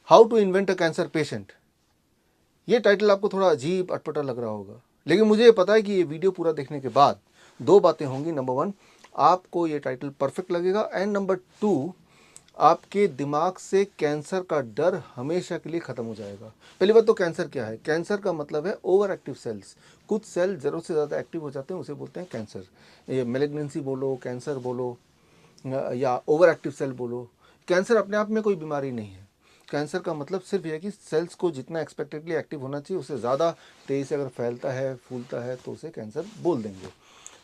How to invent a cancer patient. ये title आपको थोड़ा अजीब अटपटा लग रहा होगा, लेकिन मुझे ये पता है कि ये वीडियो पूरा देखने के बाद दो बातें होंगी। नंबर वन, आपको ये टाइटल परफेक्ट लगेगा, एंड नंबर टू, आपके दिमाग से कैंसर का डर हमेशा के लिए ख़त्म हो जाएगा। पहली बात तो कैंसर क्या है? कैंसर का मतलब है ओवर एक्टिव सेल्स। कुछ सेल ज़रूरत से ज़्यादा एक्टिव हो जाते हैं, उसे बोलते हैं कैंसर। ये मेलिग्नेंसी बोलो, कैंसर बोलो, या ओवर एक्टिव सेल बोलो। कैंसर अपने आप में कोई बीमारी नहीं है। कैंसर का मतलब सिर्फ यह है कि सेल्स को जितना एक्सपेक्टेडली एक्टिव होना चाहिए उससे ज़्यादा तेज़ी से अगर फैलता है, फूलता है, तो उसे कैंसर बोल देंगे।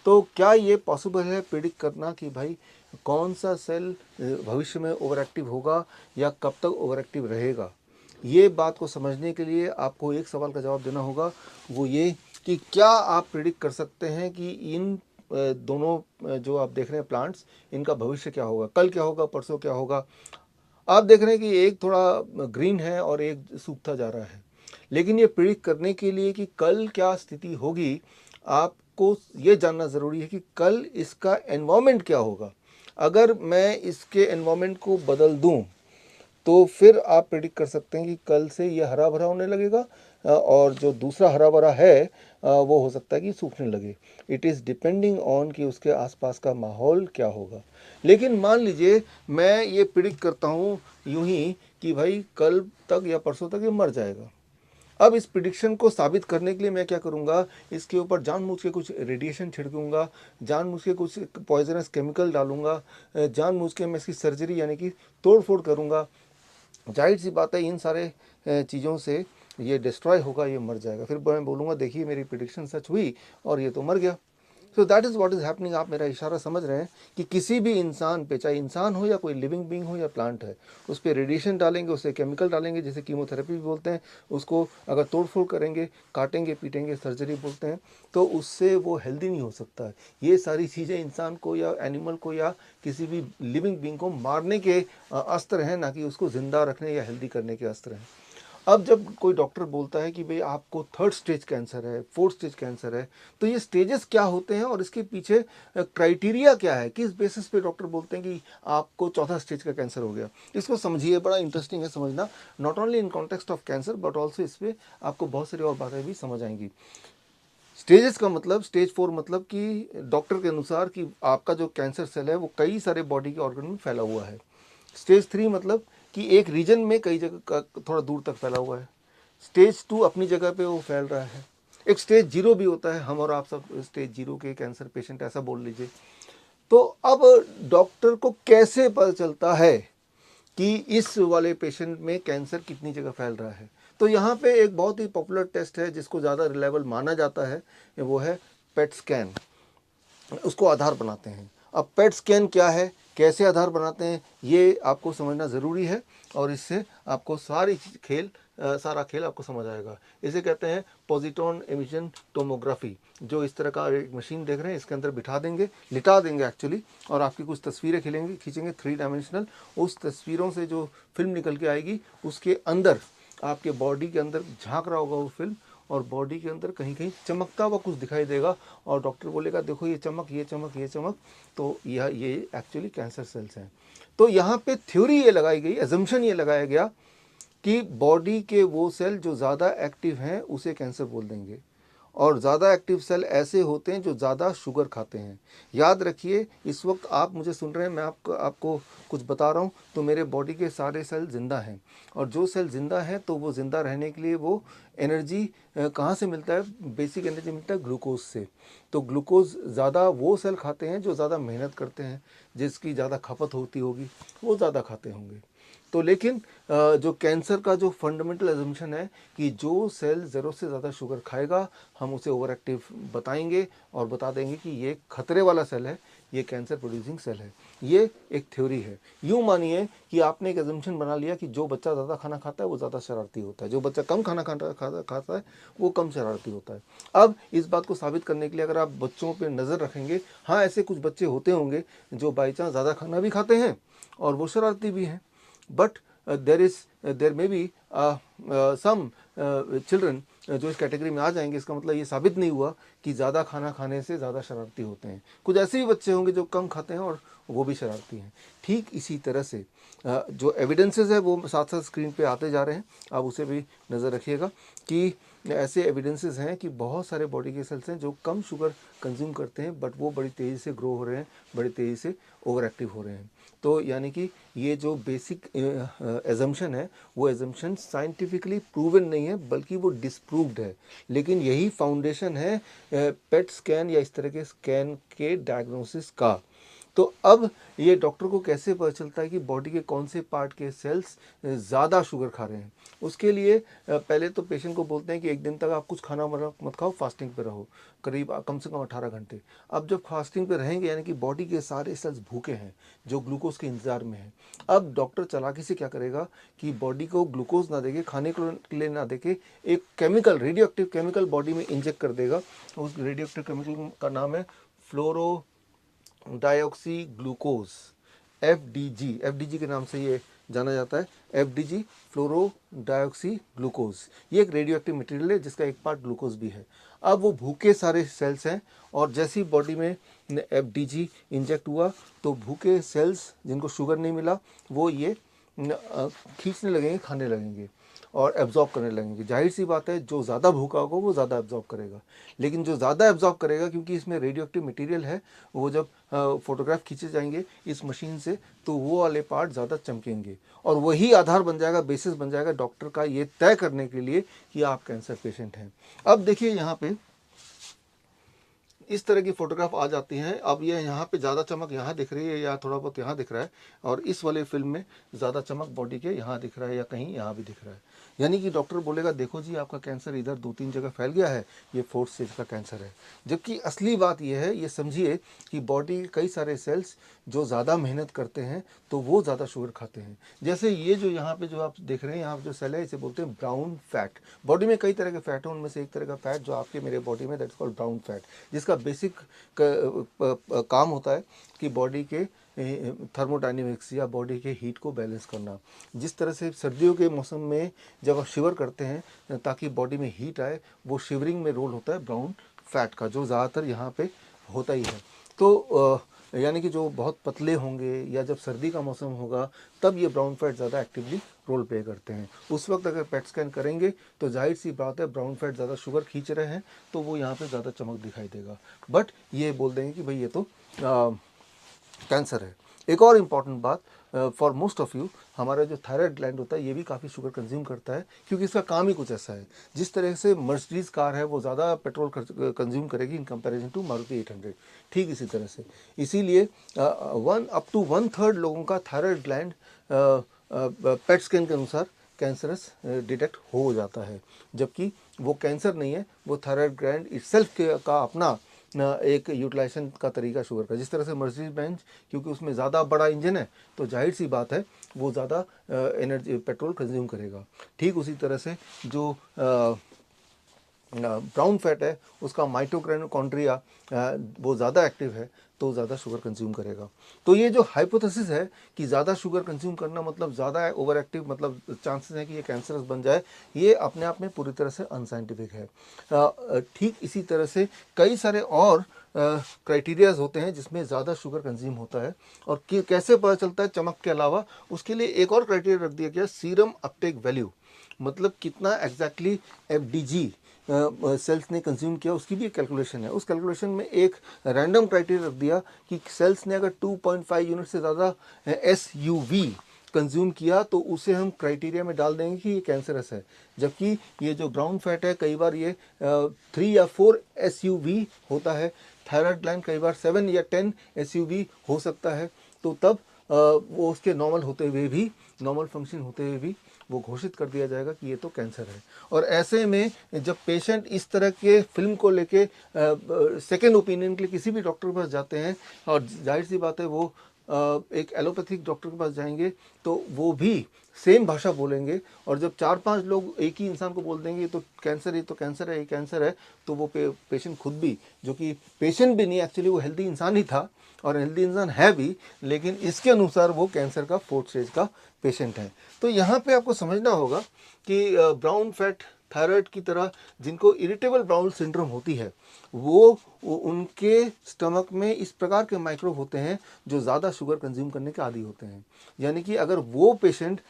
तो क्या ये पॉसिबल है प्रिडिक्ट करना कि भाई कौन सा सेल भविष्य में ओवर एक्टिव होगा या कब तक ओवर एक्टिव रहेगा? ये बात को समझने के लिए आपको एक सवाल का जवाब देना होगा, वो ये कि क्या आप प्रिडिक्ट कर सकते हैं कि इन दोनों जो आप देख रहे हैं प्लांट्स, इनका भविष्य क्या होगा, कल क्या होगा, परसों क्या होगा। आप देख रहे हैं कि एक थोड़ा ग्रीन है और एक सूखता जा रहा है, लेकिन ये प्रिडिक्ट करने के लिए कि कल क्या स्थिति होगी, आपको ये जानना ज़रूरी है कि कल इसका एनवायरनमेंट क्या होगा। अगर मैं इसके एनवायरनमेंट को बदल दूं, तो फिर आप प्रिडिक्ट कर सकते हैं कि कल से ये हरा भरा होने लगेगा, और जो दूसरा हरा भरा है वो हो सकता है कि सूखने लगे। इट इज़ डिपेंडिंग ऑन कि उसके आसपास का माहौल क्या होगा। लेकिन मान लीजिए मैं ये प्रिडिक्ट करता हूँ यूं ही कि भाई कल तक या परसों तक ये मर जाएगा। अब इस प्रिडिक्शन को साबित करने के लिए मैं क्या करूँगा, इसके ऊपर जानबूझ के कुछ रेडिएशन छिड़कूंगा, जानबूझ के कुछ पॉइजनस केमिकल डालूंगा, जानबूझ के मैं इसकी सर्जरी यानी कि तोड़ फोड़ करूँगा। जाहिर सी बात है इन सारे चीज़ों से ये डिस्ट्रॉय होगा, ये मर जाएगा। फिर मैं बोलूँगा देखिए मेरी प्रिडिक्शन सच हुई और ये तो मर गया। So that is what is happening. आप मेरा इशारा समझ रहे हैं कि किसी भी इंसान पे, चाहे इंसान हो या कोई लिविंग बीइंग हो या प्लांट है, उस पर रेडिएशन डालेंगे, उससे केमिकल डालेंगे, जिसे कीमोथेरेपी भी बोलते हैं, उसको अगर तोड़ फोड़ करेंगे, काटेंगे पीटेंगे, सर्जरी बोलते हैं, तो उससे वो हेल्दी नहीं हो सकता है। ये सारी चीज़ें इंसान को या एनिमल को या किसी भी लिविंग बीइंग को मारने के अस्त्र हैं, ना कि उसको ज़िंदा रखने या हेल्दी करने के अस्त्र हैं। अब जब कोई डॉक्टर बोलता है कि भाई आपको थर्ड स्टेज कैंसर है, फोर्थ स्टेज कैंसर है, तो ये स्टेजेस क्या होते हैं और इसके पीछे क्राइटेरिया क्या है, किस बेसिस पे डॉक्टर बोलते हैं कि आपको चौथा स्टेज का कैंसर हो गया। इसको समझिए, बड़ा इंटरेस्टिंग है समझना, not only in context of cancer but also इस पर आपको बहुत सारी और बातें भी समझ आएंगी। स्टेजेस का मतलब, स्टेज 4 मतलब कि डॉक्टर के अनुसार कि आपका जो कैंसर सेल है वो कई सारे बॉडी के ऑर्गन में फैला हुआ है। स्टेज 3 मतलब कि एक रीजन में कई जगह का थोड़ा दूर तक फैला हुआ है। स्टेज 2 अपनी जगह पे वो फैल रहा है। एक स्टेज 0 भी होता है, हम और आप सब स्टेज 0 के कैंसर पेशेंट ऐसा बोल लीजिए। तो अब डॉक्टर को कैसे पता चलता है कि इस वाले पेशेंट में कैंसर कितनी जगह फैल रहा है? तो यहाँ पे एक बहुत ही पॉपुलर टेस्ट है जिसको ज़्यादा रिलायबल माना जाता है, वो है पेट स्कैन। उसको आधार बनाते हैं। अब पेट स्कैन क्या है, कैसे आधार बनाते हैं, ये आपको समझना ज़रूरी है, और इससे आपको सारा खेल आपको समझ आएगा। इसे कहते हैं पॉजिट्रॉन इमेजिंग टोमोग्राफी। जो इस तरह का एक मशीन देख रहे हैं, इसके अंदर बिठा देंगे, लिटा देंगे एक्चुअली, और आपकी कुछ तस्वीरें खींचेंगे 3 डायमेंशनल। उस तस्वीरों से जो फिल्म निकल के आएगी, उसके अंदर आपके बॉडी के अंदर झांक रहा होगा वो फिल्म, और बॉडी के अंदर कहीं कहीं चमकता हुआ कुछ दिखाई देगा, और डॉक्टर बोलेगा देखो ये चमक, ये चमक, ये चमक, तो ये एक्चुअली कैंसर सेल्स हैं। तो यहाँ पे थ्योरी ये लगाई गई, एजम्पशन ये लगाया गया कि बॉडी के वो सेल जो ज़्यादा एक्टिव हैं उसे कैंसर बोल देंगे, और ज़्यादा एक्टिव सेल ऐसे होते हैं जो ज़्यादा शुगर खाते हैं। याद रखिए, इस वक्त आप मुझे सुन रहे हैं, मैं आपको कुछ बता रहा हूँ, तो मेरे बॉडी के सारे सेल ज़िंदा हैं, और जो सेल ज़िंदा हैं तो वो ज़िंदा रहने के लिए वो एनर्जी कहाँ से मिलता है? बेसिक एनर्जी मिलता है ग्लूकोज से। तो ग्लूकोज ज़्यादा वो सेल खाते हैं जो ज़्यादा मेहनत करते हैं, जिसकी ज़्यादा खपत होती होगी, वो ज़्यादा खाते होंगे। तो लेकिन जो कैंसर का जो फंडामेंटल एजम्पशन है कि जो सेल ज़रूरत से ज़्यादा शुगर खाएगा, हम उसे ओवर एक्टिव बताएंगे और बता देंगे कि ये खतरे वाला सेल है, ये कैंसर प्रोड्यूसिंग सेल है। ये एक थ्योरी है। यूँ मानिए कि आपने एक एजम्पशन बना लिया कि जो बच्चा ज़्यादा खाना खाता है वो ज़्यादा शरारती होता है, जो बच्चा कम खाना खाता है वो कम शरारती होता है। अब इस बात को साबित करने के लिए अगर आप बच्चों पर नज़र रखेंगे, हाँ ऐसे कुछ बच्चे होते होंगे जो बाई चांस ज़्यादा खाना भी खाते हैं और वो शरारती भी हैं, but there may be some children जो इस कैटेगरी में आ जाएंगे, इसका मतलब ये साबित नहीं हुआ कि ज़्यादा खाना खाने से ज़्यादा शरारती होते हैं। कुछ ऐसे भी बच्चे होंगे जो कम खाते हैं और वो भी शरारती हैं। ठीक इसी तरह से जो एविडेंसेस है वो साथ साथ स्क्रीन पे आते जा रहे हैं, आप उसे भी नज़र रखिएगा कि ऐसे एविडेंसेस हैं कि बहुत सारे बॉडी के सेल्स हैं जो कम शुगर कंज्यूम करते हैं, बट वो बड़ी तेज़ी से ग्रो हो रहे हैं, बड़ी तेज़ी से ओवर एक्टिव हो रहे हैं। तो यानी कि ये जो बेसिक एजम्पशन है वो एजम्पशन साइंटिफिकली प्रूवन नहीं है, बल्कि वो डिसप्रूव्ड है। लेकिन यही फाउंडेशन है पेट स्कैन या इस तरह के स्कैन के डायग्नोसिस का। तो अब ये डॉक्टर को कैसे पता चलता है कि बॉडी के कौन से पार्ट के सेल्स ज़्यादा शुगर खा रहे हैं? उसके लिए पहले तो पेशेंट को बोलते हैं कि एक दिन तक आप कुछ खाना मत खाओ, फास्टिंग पे रहो, करीब कम से कम 18 घंटे। अब जब फास्टिंग पे रहेंगे यानी कि बॉडी के सारे सेल्स भूखे हैं जो ग्लूकोज के इंतजार में हैं। अब डॉक्टर चालाकी से क्या करेगा कि बॉडी को ग्लूकोज ना देके, खाने के लिए ना देके, एक chemical, radio active chemical body में इंजेक्ट कर देगा। उस रेडियो एक्टिव केमिकल का नाम है फ्लोरो डाइऑक्सी ग्लूकोज, एफडीजी के नाम से ये जाना जाता है। एफडीजी, फ्लोरो डाइऑक्सी ग्लूकोज, ये एक रेडियो एक्टिव मटेरियल है जिसका एक पार्ट ग्लूकोज भी है। अब वो भूखे सारे सेल्स हैं और जैसे ही बॉडी में एफडीजी इंजेक्ट हुआ तो भूखे सेल्स जिनको शुगर नहीं मिला वो ये खींचने लगेंगे, खाने लगेंगे और एब्जॉर्ब करने लगेंगे। जाहिर सी बात है जो ज़्यादा भूखा होगा वो ज़्यादा एब्जॉर्ब करेगा, लेकिन जो ज़्यादा एब्जॉर्ब करेगा, क्योंकि इसमें रेडियो एक्टिव मटीरियल है, वो जब फोटोग्राफ खींचे जाएंगे इस मशीन से तो वो वाले पार्ट ज़्यादा चमकेंगे और वही आधार बन जाएगा, बेसिस बन जाएगा डॉक्टर का ये तय करने के लिए कि आप कैंसर पेशेंट हैं। अब देखिए यहाँ पे इस तरह की फोटोग्राफ आ जाती हैं। अब ये यहाँ पे ज़्यादा चमक यहाँ दिख रही है या थोड़ा बहुत यहाँ दिख रहा है, और इस वाले फिल्म में ज़्यादा चमक बॉडी के यहाँ दिख रहा है या कहीं यहाँ भी दिख रहा है। यानी कि डॉक्टर बोलेगा देखो जी आपका कैंसर इधर 2-3 जगह फैल गया है, ये 4th स्टेज का कैंसर है। जबकि असली बात ये है, ये समझिए कि बॉडी के कई सारे सेल्स जो ज़्यादा मेहनत करते हैं तो वो ज़्यादा शुगर खाते हैं। जैसे ये जो यहाँ पे जो आप देख रहे हैं, यहाँ पे जो सेल है इसे बोलते हैं ब्राउन फैट। बॉडी में कई तरह के फैट हैं, उनमें से एक तरह का फैट जो आपके मेरे बॉडी में, दैट्स कॉल्ड ब्राउन फैट, जिसका बेसिक काम होता है कि बॉडी के थर्मोडायनेमिक्स या बॉडी के हीट को बैलेंस करना। जिस तरह से सर्दियों के मौसम में जब आप शिवर करते हैं ताकि बॉडी में हीट आए, वो शिवरिंग में रोल होता है ब्राउन फैट का, जो ज़्यादातर यहाँ पे होता ही है। तो यानी कि जो बहुत पतले होंगे या जब सर्दी का मौसम होगा तब ये ब्राउन फैट ज़्यादा एक्टिवली रोल प्ले करते हैं। उस वक्त अगर पेट स्कैन करेंगे तो जाहिर सी बात है ब्राउन फैट ज़्यादा शुगर खींच रहे हैं तो वो यहाँ पे ज़्यादा चमक दिखाई देगा, बट ये बोल देंगे कि भाई ये तो कैंसर है। एक और इम्पॉर्टेंट बात, फॉर मोस्ट ऑफ यू, हमारा जो थायराइड ग्लैंड होता है ये भी काफ़ी शुगर कंज्यूम करता है, क्योंकि इसका काम ही कुछ ऐसा है। जिस तरह से मर्सिडीज़ कार है वो ज़्यादा पेट्रोल कंज्यूम करेगी इन कंपैरिजन टू मारुति 800, ठीक इसी तरह से। इसीलिए अप टू 1/3 लोगों का थायराइड ग्लैंड पेट स्कैन के अनुसार कैंसरस डिटेक्ट हो जाता है, जबकि वो कैंसर नहीं है, वो थायराइड ग्लैंड इटसेल्फ का अपना एक यूटिलाइजेशन का तरीका शुगर का। जिस तरह से मर्सिडीज बेंज, क्योंकि उसमें ज़्यादा बड़ा इंजन है तो जाहिर सी बात है वो ज़्यादा एनर्जी पेट्रोल कंज्यूम करेगा। ठीक उसी तरह से जो ब्राउन फैट है उसका माइटोकॉन्ड्रिया वो ज़्यादा एक्टिव है तो ज़्यादा शुगर कंज्यूम करेगा। तो ये जो हाइपोथेसिस है कि ज़्यादा शुगर कंज्यूम करना मतलब ज़्यादा ओवर एक्टिव, मतलब चांसेस हैं कि ये कैंसरस बन जाए, ये अपने आप में पूरी तरह से अनसाइंटिफिक है। ठीक इसी तरह से कई सारे और क्राइटेरियाज होते हैं जिसमें ज़्यादा शुगर कंज्यूम होता है, और कैसे पता चलता है चमक के अलावा, उसके लिए एक और क्राइटेरिया रख दिया गया, सीरम अपटेक वैल्यू, मतलब कितना एग्जैक्टली एफडीजी सेल्स ने कंज्यूम किया, उसकी भी एक कैलकुलेशन है। उस कैलकुलेशन में एक रैंडम क्राइटेरिया रख दिया कि सेल्स ने अगर 2.5 यूनिट से ज़्यादा SUV कंज्यूम किया तो उसे हम क्राइटेरिया में डाल देंगे कि ये कैंसरस है। जबकि ये जो ब्राउन फैट है कई बार ये 3 या 4 SUV होता है, थायराइड ग्लैंड कई बार 7 या 10 SUV हो सकता है, तो तब वो उसके नॉर्मल होते हुए भी, नॉर्मल फंक्शन होते हुए भी वो घोषित कर दिया जाएगा कि ये तो कैंसर है। और ऐसे में जब पेशेंट इस तरह के फिल्म को लेके सेकेंड ओपिनियन के लिए किसी भी डॉक्टर के पास जाते हैं, और जाहिर सी बात है वो एक एलोपैथिक डॉक्टर के पास जाएंगे तो वो भी सेम भाषा बोलेंगे, और जब 4-5 लोग एक ही इंसान को बोल देंगे तो कैंसर, ये तो कैंसर है, ये कैंसर है, तो वो पेशेंट खुद भी, जो कि पेशेंट भी नहीं, एक्चुअली वो हेल्दी इंसान ही था और हेल्दी इंसान है भी, लेकिन इसके अनुसार वो कैंसर का 4th स्टेज का पेशेंट है। तो यहाँ पे आपको समझना होगा कि ब्राउन फैट, थायराइड की तरह जिनको इरिटेबल बाउल सिंड्रोम होती है, वो उनके स्टमक में इस प्रकार के माइक्रोब होते हैं जो ज़्यादा शुगर कंज्यूम करने के आदी होते हैं। यानी कि अगर वो पेशेंट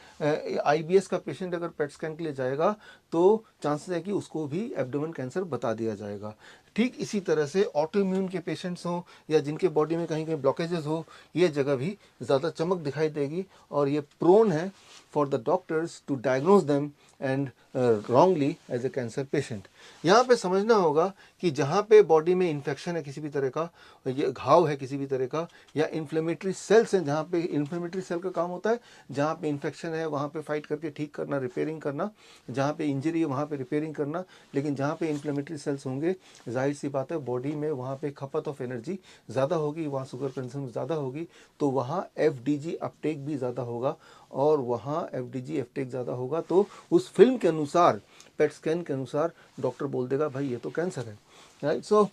IBS का पेशेंट अगर पेट स्कैन के लिए जाएगा तो चांसेस है कि उसको भी एब्डोमेन कैंसर बता दिया जाएगा। ठीक इसी तरह से ऑटो इम्यून के पेशेंट्स हों या जिनके बॉडी में कहीं कहीं ब्लॉकेजेस हो, ये जगह भी ज़्यादा चमक दिखाई देगी और ये प्रोन है for the doctors to diagnose them and wrongly as a cancer patient. यहाँ पे समझना होगा कि जहाँ पे बॉडी में इन्फेक्शन है किसी भी तरह का, ये घाव है किसी भी तरह का, या इन्फ्लेमेटरी सेल्स हैं, जहाँ पे इन्फ्लेमेटरी सेल का काम होता है जहाँ पे इन्फेक्शन है वहाँ पे फाइट करके ठीक करना, रिपेयरिंग करना, जहाँ पे इंजरी है वहाँ पे रिपेयरिंग करना। लेकिन जहाँ पे इन्फ्लेमेटरी सेल्स होंगे जाहिर सी बात है बॉडी में वहाँ पे खपत ऑफ एनर्जी ज़्यादा होगी, वहाँ शुगर कंज्यूम ज़्यादा होगी, तो वहाँ FDG अपटेक भी ज़्यादा होगा और वहाँ FDG अपटेक ज़्यादा होगा तो उस फिल्म के अनुसार, पेट स्कैन के अनुसार डॉक्टर बोल देगा भाई ये तो कैंसर है, राइट। सो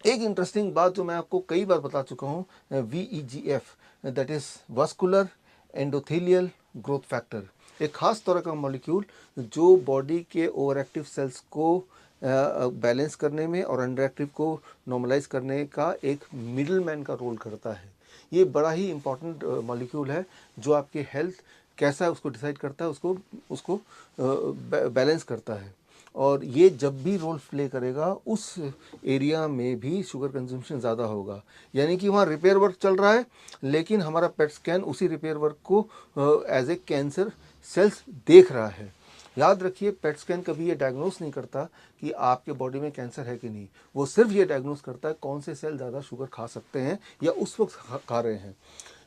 एक इंटरेस्टिंग बात जो मैं आपको कई बार बता चुका हूँ, VEGF, that is vascular endothelial growth factor, एक खास तरह का मॉलिक्यूल जो बॉडी के ओवर एक्टिव सेल्स को बैलेंस करने में और अंडर एक्टिव को नॉर्मलाइज करने का एक मिडल मैन का रोल करता है। ये बड़ा ही इंपॉर्टेंट मॉलिक्यूल है जो आपके हेल्थ कैसा है उसको डिसाइड करता है, उसको बैलेंस करता है। और ये जब भी रोल प्ले करेगा उस एरिया में भी शुगर कंजम्पशन ज़्यादा होगा, यानी कि वहाँ रिपेयर वर्क चल रहा है लेकिन हमारा पेट स्कैन उसी रिपेयर वर्क को एज ए कैंसर सेल्स देख रहा है। याद रखिए पेट स्कैन कभी ये डायग्नोस नहीं करता कि आपके बॉडी में कैंसर है कि नहीं, वो सिर्फ ये डायग्नोस करता है कौन से सेल ज़्यादा शुगर खा सकते हैं या उस वक्त खा रहे हैं।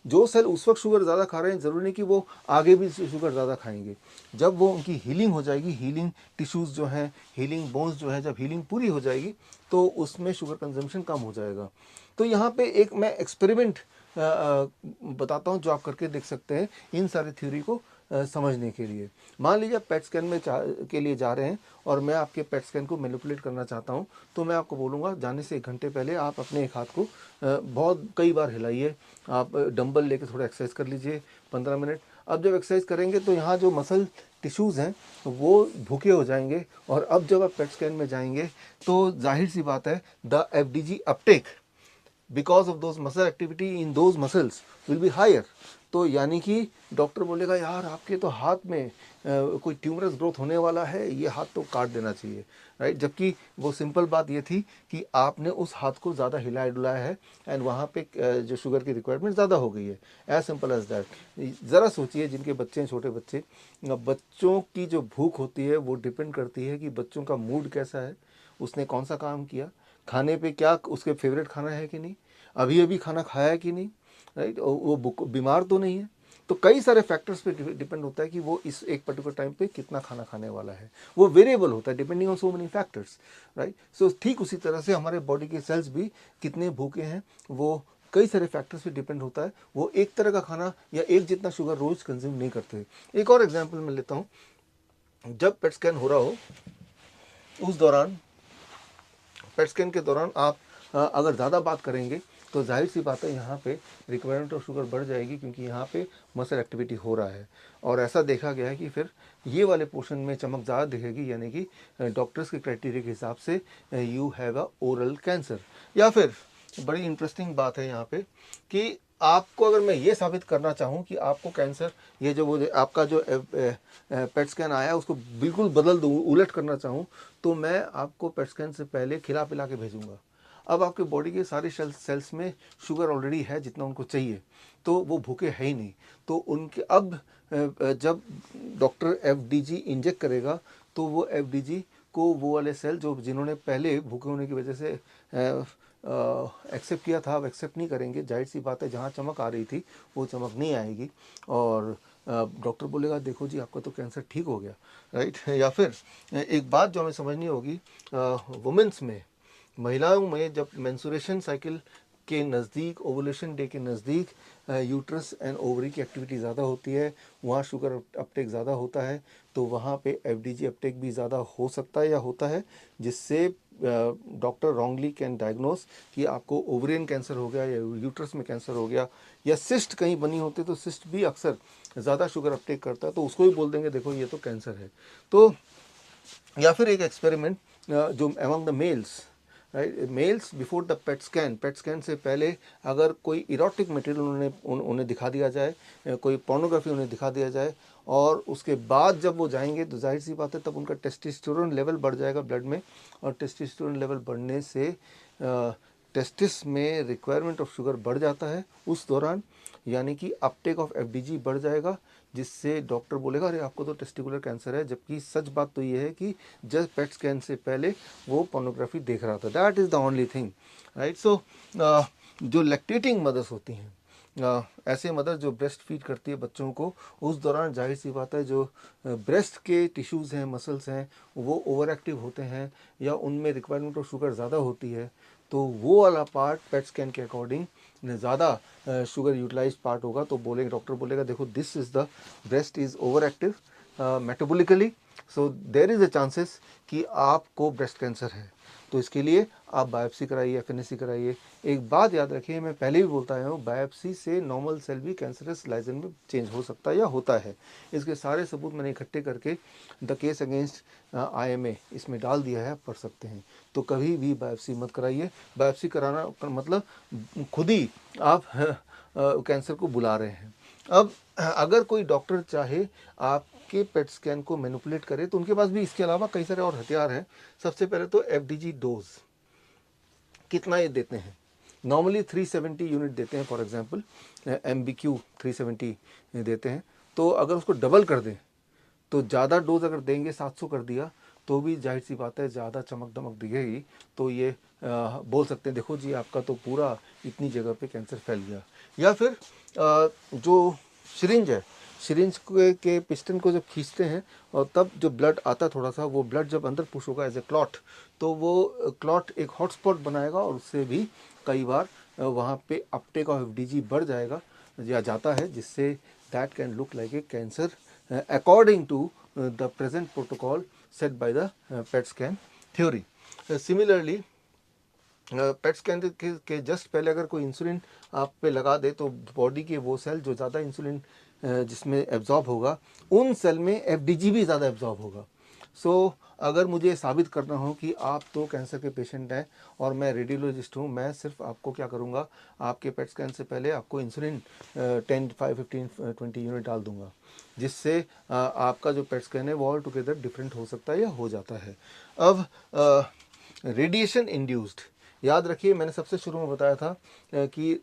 जो सेल उस वक्त शुगर ज़्यादा खा रहे हैं ज़रूरी नहीं कि वो आगे भी शुगर ज़्यादा खाएंगे। जब वो उनकी हीलिंग हो जाएगी, हीलिंग टिश्यूज़ जो हैं, हीलिंग बोन्स जो है, जब हीलिंग पूरी हो जाएगी तो उसमें शुगर कंजम्पशन कम हो जाएगा। तो यहाँ पे एक मैं एक्सपेरिमेंट बताता हूँ जो आप करके देख सकते हैं इन सारी थ्योरी को समझने के लिए। मान लीजिए आप पेट स्कैन में के लिए जा रहे हैं और मैं आपके पेट स्कैन को मैनिपुलेट करना चाहता हूं, तो मैं आपको बोलूँगा जाने से 1 घंटे पहले आप अपने एक हाथ को बहुत कई बार हिलाइए, आप डंबल लेके थोड़ा एक्सरसाइज कर लीजिए 15 मिनट। अब जब एक्सरसाइज करेंगे तो यहाँ जो मसल टिश्यूज़ हैं वो भूखे हो जाएंगे और अब जब आप पेट स्कैन में जाएंगे तो जाहिर सी बात है the FDG uptake because of those muscle activity in those muscles will be higher. तो यानी कि डॉक्टर बोलेगा यार आपके तो हाथ में कोई ट्यूमरस ग्रोथ होने वाला है, ये हाथ तो काट देना चाहिए, राइट। जबकि वो सिंपल बात ये थी कि आपने उस हाथ को ज़्यादा हिलाया डुलाया है एंड वहाँ पे जो शुगर की रिक्वायरमेंट ज़्यादा हो गई है, एज सिंपल एज दैट। ज़रा सोचिए जिनके बच्चे हैं, छोटे बच्चे, बच्चों की जो भूख होती है वो डिपेंड करती है कि बच्चों का मूड कैसा है, उसने कौन सा काम किया, खाने पे क्या उसके फेवरेट खाना है कि नहीं, अभी अभी खाना खाया है कि नहीं, राइट, वो बीमार तो नहीं है। तो कई सारे फैक्टर्स पे डिपेंड होता है कि वो इस एक पर्टिकुलर टाइम पे कितना खाना खाने वाला है, वो वेरिएबल होता है depending on so many factors, right. So ठीक उसी तरह से हमारे बॉडी के सेल्स भी कितने भूखे हैं वो कई सारे फैक्टर्स पे डिपेंड होता है, वो एक तरह का खाना या एक जितना शुगर रोज कंज्यूम नहीं करते। एक और एग्जाम्पल मैं लेता हूँ, जब पेट स्कैन हो रहा हो उस दौरान, पेट स्कैन के दौरान आप अगर ज़्यादा बात करेंगे तो जाहिर सी बात है यहाँ पे रिक्वायरमेंट ऑफ शुगर बढ़ जाएगी क्योंकि यहाँ पे मसल एक्टिविटी हो रहा है। और ऐसा देखा गया है कि फिर ये वाले पोर्शन में चमक ज़्यादा दिखेगी, यानी कि डॉक्टर्स के क्राइटेरिया के हिसाब से you have a oral cancer. या फिर बड़ी इंटरेस्टिंग बात है यहाँ पे कि आपको अगर मैं ये साबित करना चाहूँ कि आपको कैंसर, ये जो वो आपका जो पेट स्कैन आया उसको बिल्कुल बदल दूँ, उलट करना चाहूँ, तो मैं आपको पेट स्कैन से पहले खिला पिला के भेजूँगा। अब आपके बॉडी के सारे सेल्स में शुगर ऑलरेडी है जितना उनको चाहिए, तो वो भूखे है ही नहीं। तो उनके अब जब डॉक्टर FDG इंजेक्ट करेगा तो वो FDG को वो वाले सेल जो जिन्होंने पहले भूखे होने की वजह से एक्सेप्ट किया था अब एक्सेप्ट नहीं करेंगे। जाहिर सी बात है जहाँ चमक आ रही थी वो चमक नहीं आएगी और डॉक्टर बोलेगा देखो जी आपका तो कैंसर ठीक हो गया, राइट। या फिर एक बात जो हमें समझनी होगी, वुमेंस में, महिलाओं में जब मेंस्ट्रुएशन साइकिल के नज़दीक, ओवुलेशन डे के नज़दीक यूट्रस एंड ओवरी की एक्टिविटी ज़्यादा होती है, वहाँ शुगर अपटेक ज़्यादा होता है, तो वहाँ पे FDG अपटेक भी ज़्यादा हो सकता है या होता है, जिससे डॉक्टर रॉन्गली कैन डायग्नोस कि आपको ओवरियन कैंसर हो गया या यूट्रस में कैंसर हो गया या सिस्ट कहीं बनी होती है, तो सिस्ट भी अक्सर ज़्यादा शुगर अपटेक करता है, तो उसको भी बोल देंगे देखो ये तो कैंसर है। तो या फिर एक एक्सपेरिमेंट जो among the males, right, males before the PET scan से पहले अगर कोई इरोटिक मटेरियल उन्हें दिखा दिया जाए, कोई पोर्नोग्राफी उन्हें दिखा दिया जाए, और उसके बाद जब वो जाएंगे तो जाहिर सी बात है तब उनका टेस्टोस्टेरोन लेवल बढ़ जाएगा ब्लड में, और टेस्टोस्टेरोन लेवल बढ़ने से टेस्टिस में रिक्वायरमेंट ऑफ शुगर बढ़ जाता है उस दौरान, यानी कि अपटेक ऑफ एफडीजी बढ़ जाएगा, जिससे डॉक्टर बोलेगा अरे आपको तो टेस्टिकुलर कैंसर है, जबकि सच बात तो ये है कि जस्ट पेट स्कैन से पहले वो पोर्नोग्राफी देख रहा था। That is the only thing, right. So जो लैक्टेटिंग मदर्स होती हैं, ऐसे मदर जो ब्रेस्ट फीड करती है बच्चों को, उस दौरान जाहिर सी बात है जो ब्रेस्ट के टिश्यूज़ हैं, मसल्स हैं, वो ओवर एक्टिव होते हैं या उनमें रिक्वायरमेंट ऑफ शुगर ज़्यादा होती है, तो वो वाला पार्ट पेट स्कैन के अकॉर्डिंग ज़्यादा शुगर यूटिलाइज पार्ट होगा, तो बोलेगा डॉक्टर बोलेगा देखो this is the breast is over active metabolically, so there is a chances कि आपको ब्रेस्ट कैंसर है, तो इसके लिए आप बायोप्सी कराइए, एफएनएसी कराइए। एक बात याद रखिए, मैं पहले भी बोलता आया हूँ, बायोप्सी से नॉर्मल सेल भी कैंसरस लाइजन में चेंज हो सकता है या होता है। इसके सारे सबूत मैंने इकट्ठे करके द केस अगेंस्ट IMA इसमें डाल दिया है, आप पढ़ सकते हैं। तो कभी भी बायोप्सी मत कराइए। बायोप्सी कराना मतलब खुद ही आप कैंसर को बुला रहे हैं। अब अगर कोई डॉक्टर चाहे आपके पेट स्कैन को मैनिपुलेट करे, तो उनके पास भी इसके अलावा कई सारे और हथियार हैं। सबसे पहले तो FDG डोज कितना ये देते हैं, नॉर्मली 370 यूनिट देते हैं, फॉर एग्जांपल MBQ 370 देते हैं, तो अगर उसको डबल कर दें तो ज़्यादा डोज अगर देंगे, 700 कर दिया, तो भी जाहिर सी बात है ज़्यादा चमक दमक दिखेगी, तो ये बोल सकते हैं देखो जी आपका तो पूरा इतनी जगह पे कैंसर फैल गया। या फिर जो सिरिंज है, सिरिंज के पिस्टन को जब खींचते हैं और तब जो ब्लड आता है थोड़ा सा, वो ब्लड जब अंदर पुश होगा एज ए क्लॉट, तो वो क्लॉट एक हॉटस्पॉट बनाएगा और उससे भी कई बार वहाँ पे अपटेक ऑफ FDG बढ़ जाएगा या जाता है, जिससे that can look like a cancer according to the present protocol set by the PET scan theory. Similarly, pet scan के जस्ट पहले अगर कोई इंसुलिन आप पे लगा दे, तो बॉडी के वो सेल जो ज़्यादा इंसुलिन जिसमें एब्जॉर्ब होगा, उन सेल में FDG भी ज़्यादा एब्जॉर्ब होगा। सो अगर मुझे साबित करना हो कि आप तो कैंसर के पेशेंट हैं और मैं रेडियोलॉजिस्ट हूँ, मैं सिर्फ आपको क्या करूँगा, आपके पेट स्कैन से पहले आपको इंसुलिन 10, 5, 15, 20 यूनिट डाल दूँगा, जिससे आपका जो पेट स्कैन है वो ऑल टुगेदर डिफरेंट हो सकता है या हो जाता है। अब रेडिएशन इंड्यूस्ड, याद रखिए मैंने सबसे शुरू में बताया था कि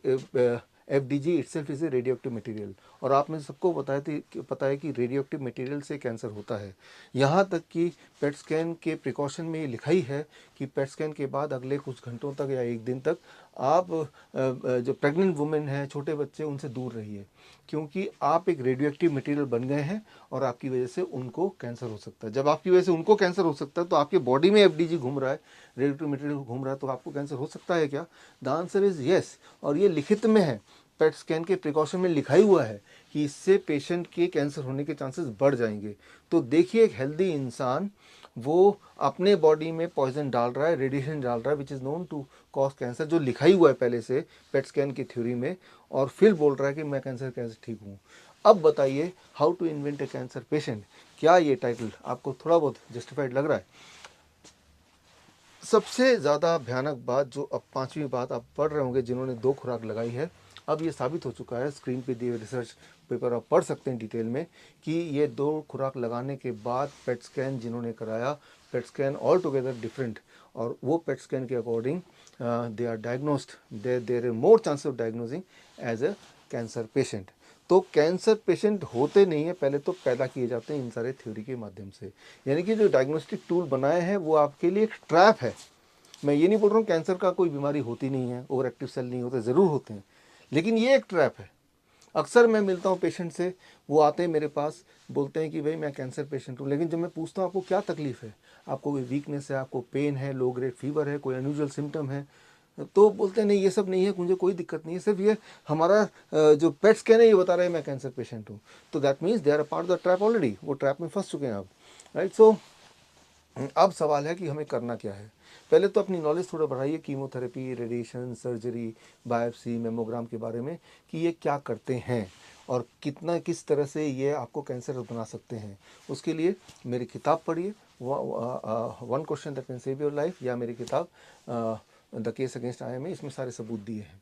FDG itself is a radio active material, और आप में सबको पता है कि रेडियो एक्टिव मटीरियल से कैंसर होता है। यहाँ तक कि पेट स्कैन के प्रिकॉशन में ये लिखा ही है कि पेट स्कैन के बाद अगले कुछ घंटों तक या एक दिन तक आप जो प्रेग्नेंट वुमेन हैं, छोटे बच्चे, उनसे दूर रहिए, क्योंकि आप एक रेडियो एक्टिव मटीरियल बन गए हैं और आपकी वजह से उनको कैंसर हो सकता है। जब आपकी वजह से उनको कैंसर हो सकता है, तो आपके बॉडी में FDG घूम रहा है, रेडियो एक्टिव मटीरियल घूम रहा है, तो आपको कैंसर हो सकता है क्या? द आंसर इज़ येस, और ये लिखित में है, पेट स्कैन के प्रिकॉशन में लिखा ही हुआ है कि इससे पेशेंट के कैंसर होने के चांसेस बढ़ जाएंगे। तो देखिए एक हेल्दी इंसान वो अपने बॉडी में पॉइजन डाल रहा है, रेडिएशन डाल रहा है, which is known to cause cancer, जो लिखा ही हुआ है पहले से पेट स्कैन की थ्योरी में, और फिर बोल रहा है कि मैं कैंसर कैसे ठीक हूँ। अब बताइए, how to invent a cancer patient, क्या ये टाइटल आपको थोड़ा बहुत जस्टिफाइड लग रहा है? सबसे ज़्यादा भयानक बात, जो अब 5वीं बात आप पढ़ रहे होंगे जिन्होंने 2 खुराक लगाई है, अब ये साबित हो चुका है, स्क्रीन पे दिए रिसर्च पेपर आप पढ़ सकते हैं डिटेल में, कि ये 2 खुराक लगाने के बाद पेट स्कैन जिन्होंने कराया, PET scan all together different, और वो पेट स्कैन के according they are diagnosed, there are more chance of diagnosing as a cancer patient. तो कैंसर पेशेंट होते नहीं है, पहले तो पैदा किए जाते हैं इन सारे थ्योरी के माध्यम से। यानी कि जो डायग्नोस्टिक टूल बनाए हैं वो आपके लिए एक ट्रैप है। मैं ये नहीं बोल रहा हूँ कैंसर का कोई बीमारी होती नहीं है, ओवर एक्टिव सेल नहीं होते, ज़रूर होते हैं, लेकिन ये एक ट्रैप है। अक्सर मैं मिलता हूँ पेशेंट से, वो आते हैं मेरे पास, बोलते हैं कि भाई मैं कैंसर पेशेंट हूँ, लेकिन जब मैं पूछता हूँ आपको क्या तकलीफ़ है, आपको कोई वीकनेस है, आपको पेन है, लो ग्रेड फीवर है, कोई अनयूजुअल सिम्टम है, तो बोलते हैं नहीं ये सब नहीं है, मुझे कोई दिक्कत नहीं है, सिर्फ ये हमारा जो पेट स्कैन है ये बता रहा है मैं कैंसर पेशेंट हूँ। तो that means they are a part of the trap already, वो ट्रैप में फंस चुके हैं आप, राइट। सो अब सवाल है कि हमें करना क्या है। पहले तो अपनी नॉलेज थोड़ा बढ़ाइए, chemotherapy, radiation, surgery, biopsy, mammogram के बारे में, कि ये क्या करते हैं और कितना किस तरह से ये आपको कैंसर बना सकते हैं। उसके लिए मेरी किताब पढ़िए, one question that can save your life, या मेरी किताब द केस अगेंस्ट IMA, इसमें सारे सबूत दिए हैं।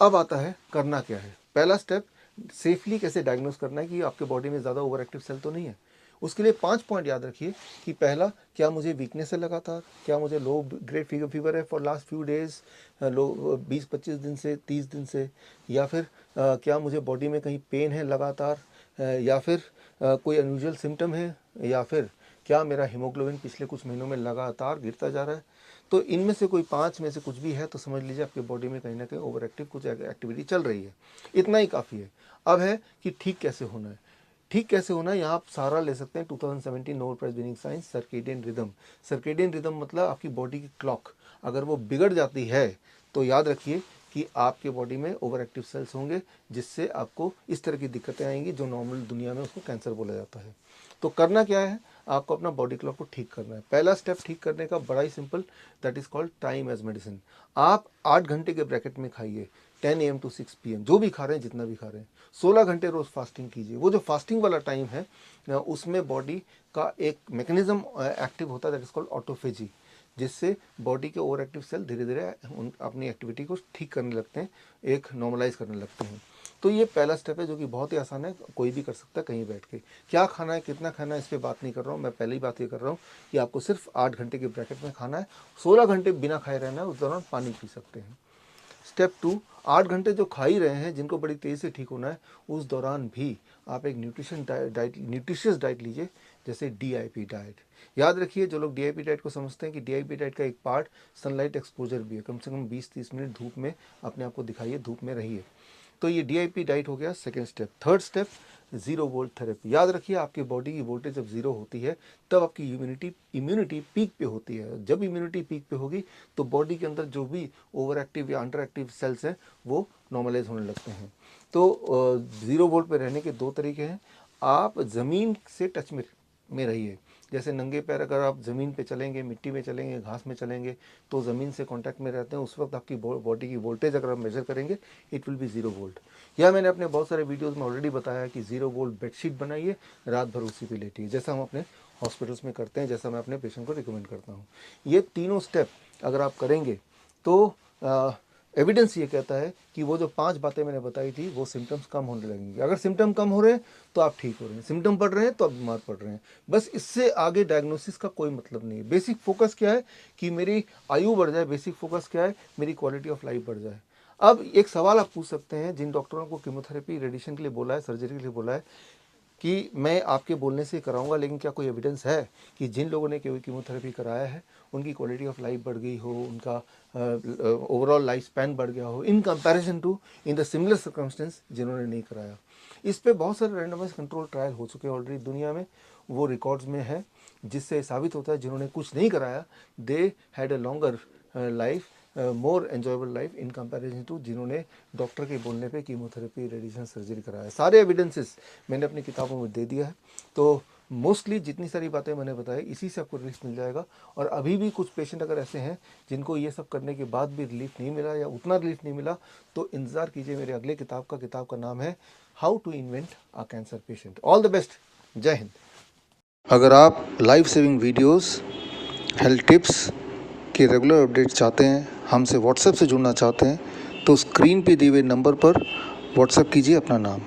अब आता है करना क्या है। पहला स्टेप, सेफली कैसे डायग्नोस करना है कि आपके बॉडी में ज़्यादा ओवर एक्टिव सेल तो नहीं है। उसके लिए 5 पॉइंट याद रखिए कि पहला, क्या मुझे वीकनेस है लगातार, क्या मुझे लो ग्रेड फीवर है फॉर लास्ट फ्यू डेज, लो 20-25 दिन से 30 दिन से, या फिर क्या मुझे बॉडी में कहीं पेन है लगातार, या फिर कोई अनयूजुअल सिम्टम है, या फिर क्या मेरा हीमोग्लोबिन पिछले कुछ महीनों में लगातार गिरता जा रहा है। तो इनमें से कोई 5 में से कुछ भी है तो समझ लीजिए आपके बॉडी में कहीं ना कहीं ओवर एक्टिव कुछ एक्टिविटी चल रही है। इतना ही काफ़ी है। अब है कि ठीक कैसे होना है। ठीक कैसे होना है, यहाँ आप सारा ले सकते हैं 2017 Nobel prize winning science, circadian rhythm. Circadian rhythm मतलब आपकी बॉडी की क्लॉक अगर वो बिगड़ जाती है तो याद रखिए कि आपके बॉडी में ओवर एक्टिव सेल्स होंगे, जिससे आपको इस तरह की दिक्कतें आएंगी जो नॉर्मल दुनिया में उसको कैंसर बोला जाता है। तो करना क्या है, आपको अपना बॉडी क्लॉक को ठीक करना है। पहला स्टेप ठीक करने का बड़ा ही simple, that is called time as medicine. आप 8 घंटे के ब्रैकेट में खाइए, 10 AM to 6 PM, जो भी खा रहे हैं, जितना भी खा रहे हैं। 16 घंटे रोज फास्टिंग कीजिए। वो जो फास्टिंग वाला टाइम है उसमें बॉडी का एक मैकेनिज्म एक्टिव होता है, दैट इज कॉल्ड ऑटोफेजी, जिससे बॉडी के ओवर एक्टिव सेल धीरे धीरे अपनी एक्टिविटी को ठीक करने लगते हैं, एक नॉर्मलाइज करने लगते हैं। तो ये पहला स्टेप है जो कि बहुत ही आसान है, कोई भी कर सकता है कहीं बैठ के। क्या खाना है, कितना खाना है, इस पर बात नहीं कर रहा हूँ मैं। पहले ही बात ये कर रहा हूँ कि आपको सिर्फ 8 घंटे के ब्रैकेट में खाना है, 16 घंटे बिना खाए रहना है, उस दौरान पानी पी सकते हैं। स्टेप 2, 8 घंटे जो खा ही रहे हैं, जिनको बड़ी तेज़ी से ठीक होना है, उस दौरान भी आप एक न्यूट्रिशियस डाइट लीजिए, जैसे DIP डाइट। याद रखिए, जो लोग DIP डाइट को समझते हैं कि DIP डाइट का एक पार्ट सनलाइट एक्सपोजर भी है। कम से कम 20-30 मिनट धूप में अपने आप को दिखाइए, धूप में रहिए। तो ये DIP डाइट हो गया second step. Third step, 0 volt therapy. याद रखिए, आपकी बॉडी की वोल्टेज जब 0 होती है तब आपकी इम्यूनिटी पीक पे होती है। जब इम्यूनिटी पीक पे होगी तो बॉडी के अंदर जो भी ओवर एक्टिव या अंडर एक्टिव सेल्स हैं वो नॉर्मलाइज होने लगते हैं। तो 0 वोल्ट पे रहने के 2 तरीके हैं। आप ज़मीन से टच में रहिए। जैसे नंगे पैर अगर आप ज़मीन पे चलेंगे, मिट्टी में चलेंगे, घास में चलेंगे, तो ज़मीन से कांटेक्ट में रहते हैं, उस वक्त आपकी बॉडी की वोल्टेज अगर आप मेजर करेंगे, इट विल बी 0 वोल्ट। या मैंने अपने बहुत सारे वीडियोस में ऑलरेडी बताया कि 0 वोल्ट बेडशीट बनाइए, रात भर उसी पे लेटिए, जैसा हम अपने हॉस्पिटल्स में करते हैं, जैसा मैं अपने पेशेंट को रिकमेंड करता हूँ। ये तीनों स्टेप अगर आप करेंगे तो एविडेंस ये कहता है कि वो जो 5 बातें मैंने बताई थी वो सिम्टम्स कम होने लगेंगे। अगर सिम्टम कम हो रहे हैं तो आप ठीक हो रहे हैं, सिम्टम बढ़ रहे हैं तो आप बीमार पड़ रहे हैं। बस इससे आगे डायग्नोसिस का कोई मतलब नहीं है। बेसिक फोकस क्या है कि मेरी आयु बढ़ जाए, बेसिक फोकस क्या है, मेरी क्वालिटी ऑफ लाइफ बढ़ जाए। अब एक सवाल आप पूछ सकते हैं, जिन डॉक्टरों को कीमोथेरेपी रेडिएशन के लिए बोला है, सर्जरी के लिए बोला है, कि मैं आपके बोलने से कराऊंगा, लेकिन क्या कोई एविडेंस है कि जिन लोगों ने कीमोथेरेपी कराया है उनकी क्वालिटी ऑफ लाइफ बढ़ गई हो, उनका ओवरऑल लाइफ स्पैन बढ़ गया हो in comparison to in the similar circumstance जिन्होंने नहीं कराया। इस पे बहुत सारे रैंडमाइज कंट्रोल ट्रायल हो चुके हैं ऑलरेडी दुनिया में, वो रिकॉर्ड्स में है, जिससे साबित होता है जिन्होंने कुछ नहीं कराया they had a longer life, more enjoyable life in comparison to जिन्होंने डॉक्टर के बोलने पे कीमोथेरेपी रेडिएशन सर्जरी कराया है। सारे एविडेंसेस मैंने अपनी किताबों में दे दिया है। तो मोस्टली जितनी सारी बातें मैंने बताई, इसी से आपको रिलीफ मिल जाएगा। और अभी भी कुछ पेशेंट अगर ऐसे हैं जिनको ये सब करने के बाद भी रिलीफ नहीं मिला या उतना रिलीफ नहीं मिला, तो इंतज़ार कीजिए मेरे अगले किताब का नाम है how to invent a cancer patient. All the best, जय हिंद। अगर आप life saving videos, health tips के रेगुलर अपडेट चाहते हैं, हमसे व्हाट्सएप से जुड़ना चाहते हैं, तो स्क्रीन पे दिए हुए नंबर पर व्हाट्सएप कीजिए अपना नाम।